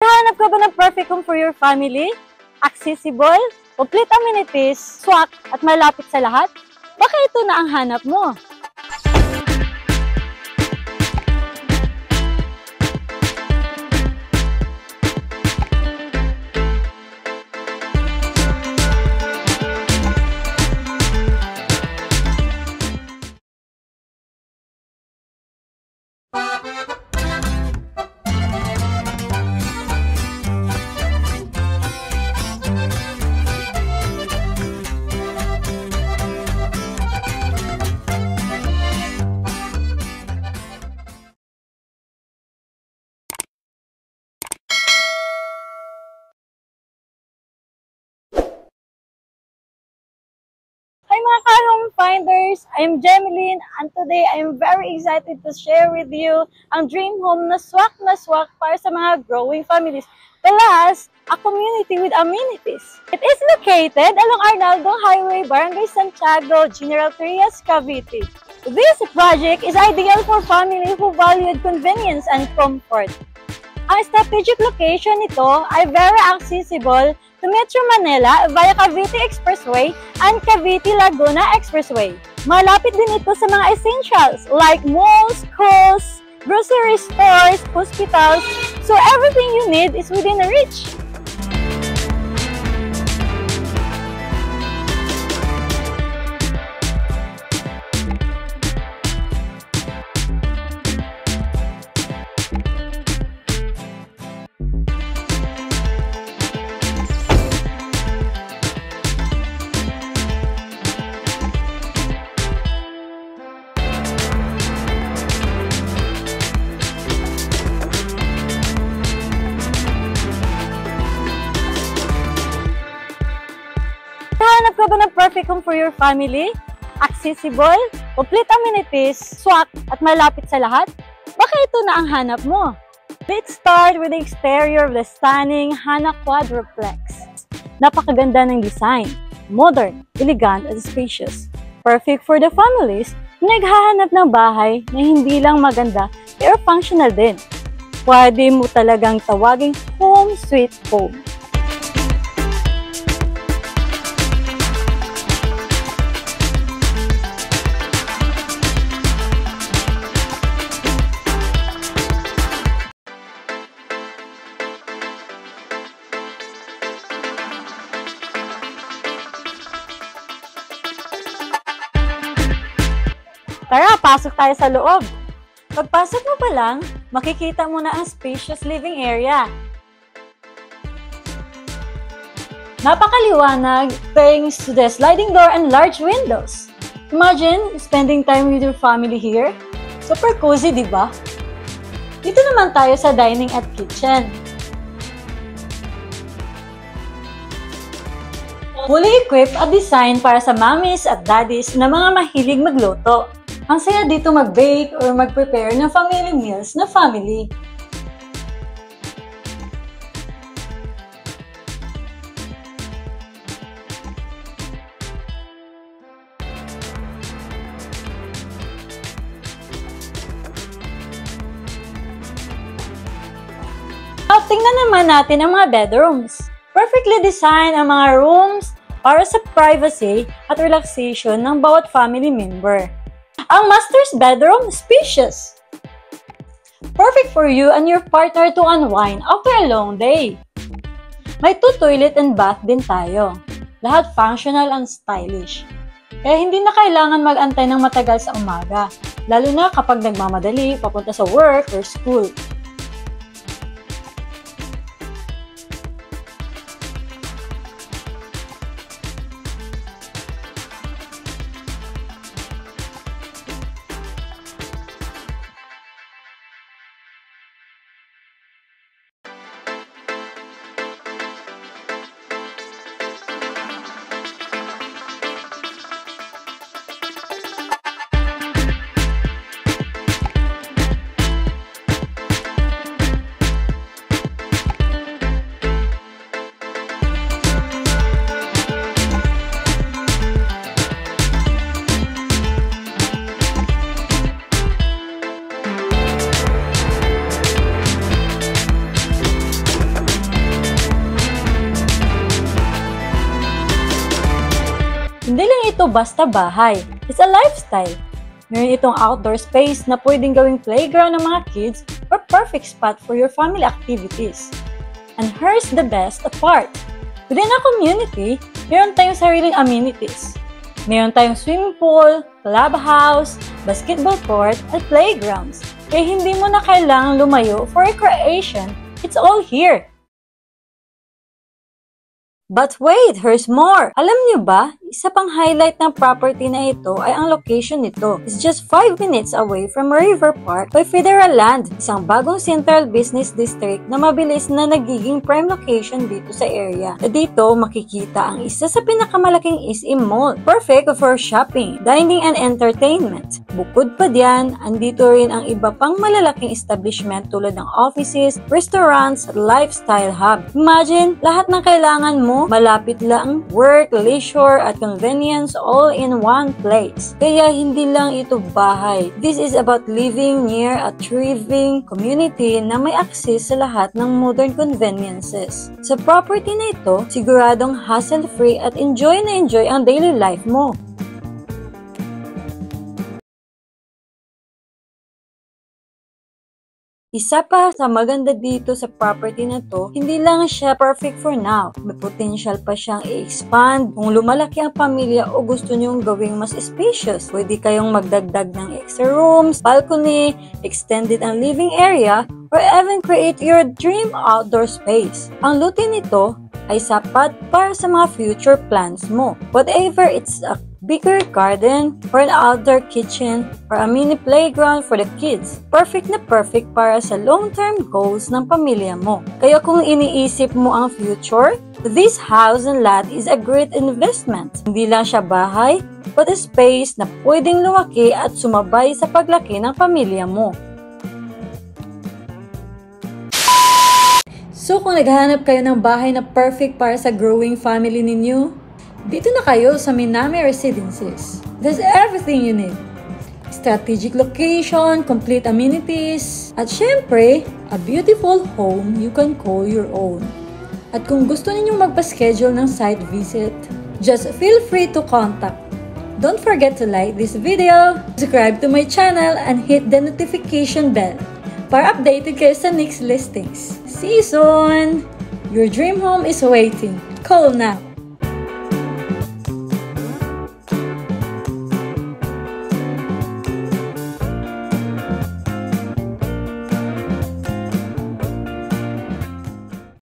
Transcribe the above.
Hanap ka ba ng perfect home for your family? Accessible, complete amenities, swak, at malapit sa lahat? Baka ito na ang hanap mo. Hi mga ka-home finders! I'm Jemeline and today I'm very excited to share with you ang dream home na swak para sa mga growing families. Plus, a community with amenities. It is located along Arnaldo Highway, Barangay Santiago, General Trias, Cavite. This project is ideal for family who valued convenience and comfort. Ang strategic location nito ay very accessible to Metro Manila via Cavite Expressway and Cavite-Laguna Expressway. Malapit din ito sa mga essentials like malls, schools, grocery stores, hospitals, so everything you need is within reach. Hanap ka ba ng perfect home for your family? Accessible, complete amenities, swak, at malapit sa lahat? Baka ito na ang hanap mo. Let's start with the exterior of the stunning Hana Quadruplex. Napakaganda ng design, modern, elegant, at spacious. Perfect for the families na naghahanap ng bahay na hindi lang maganda pero functional din. Pwede mo talagang tawaging home sweet home. Tara, pasok tayo sa loob. Pagpasok mo pa lang, makikita mo na ang spacious living area. Napakaliwanag thanks to the sliding door and large windows. Imagine spending time with your family here. Super cozy, di ba? Dito naman tayo sa dining at kitchen. Fully equipped at design para sa mommies at daddies na mga mahilig magluto. Ang saya dito mag-bake or mag-prepare ng family meals na family. Now, tingnan naman natin ang mga bedrooms. Perfectly designed ang mga rooms para sa privacy at relaxation ng bawat family member. Ang master's bedroom, spacious. Perfect for you and your partner to unwind after a long day. May 2 toilet and bath din tayo. Lahat functional and stylish. Kaya hindi na kailangan mag-antay ng matagal sa umaga, lalo na kapag nagmamadali papunta sa work or school. ito basta bahay. It's a lifestyle. Meron itong outdoor space na pwedeng gawing playground ng mga kids or perfect spot for your family activities. And here's the best part. Within a community, meron tayong sariling amenities. Meron tayong swimming pool, clubhouse, basketball court, at playgrounds. Kaya hindi mo na kailangang lumayo for recreation. It's all here. But wait, there's more! Alam niyo ba, isa pang highlight ng property na ito ay ang location nito. It's just 5 minutes away from River Park by Federal Land, isang bagong central business district na mabilis na nagiging prime location dito sa area. Dito makikita ang isa sa pinakamalaking SM Mall, perfect for shopping, dining and entertainment. Bukod pa diyan, andito rin ang iba pang malalaking establishment tulad ng offices, restaurants, at lifestyle hub. Imagine, lahat ng kailangan mo malapit lang, work, leisure, at convenience all in one place. Kaya hindi lang ito bahay. This is about living near a thriving community na may access sa lahat ng modern conveniences. Sa property na ito, siguradong hassle-free at enjoy na enjoy ang daily life mo. Isa pa sa maganda dito sa property na to, hindi lang siya perfect for now. May potential pa siyang i-expand kung lumalaki ang pamilya o gusto nyong gawing mas spacious. Pwede kayong magdagdag ng extra rooms, balcony, extended ang living area, or even create your dream outdoor space. Ang luti nito ay sapat para sa mga future plans mo. Whatever it's a bigger garden, or an outdoor kitchen, or a mini playground for the kids. Perfect na perfect para sa long-term goals ng pamilya mo. Kaya kung iniisip mo ang future, this house and lot is a great investment. Hindi lang siya bahay, but a space na pwedeng lumaki at sumabay sa paglaki ng pamilya mo. So kung naghahanap kayo ng bahay na perfect para sa growing family ninyo, dito na kayo sa Minami Residences. There's everything you need. Strategic location, complete amenities, at syempre, a beautiful home you can call your own. At kung gusto ninyong magpa-schedule ng site visit, just feel free to contact. Don't forget to like this video, subscribe to my channel, and hit the notification bell para updated kayo sa next listings. See you soon! Your dream home is waiting. Call now!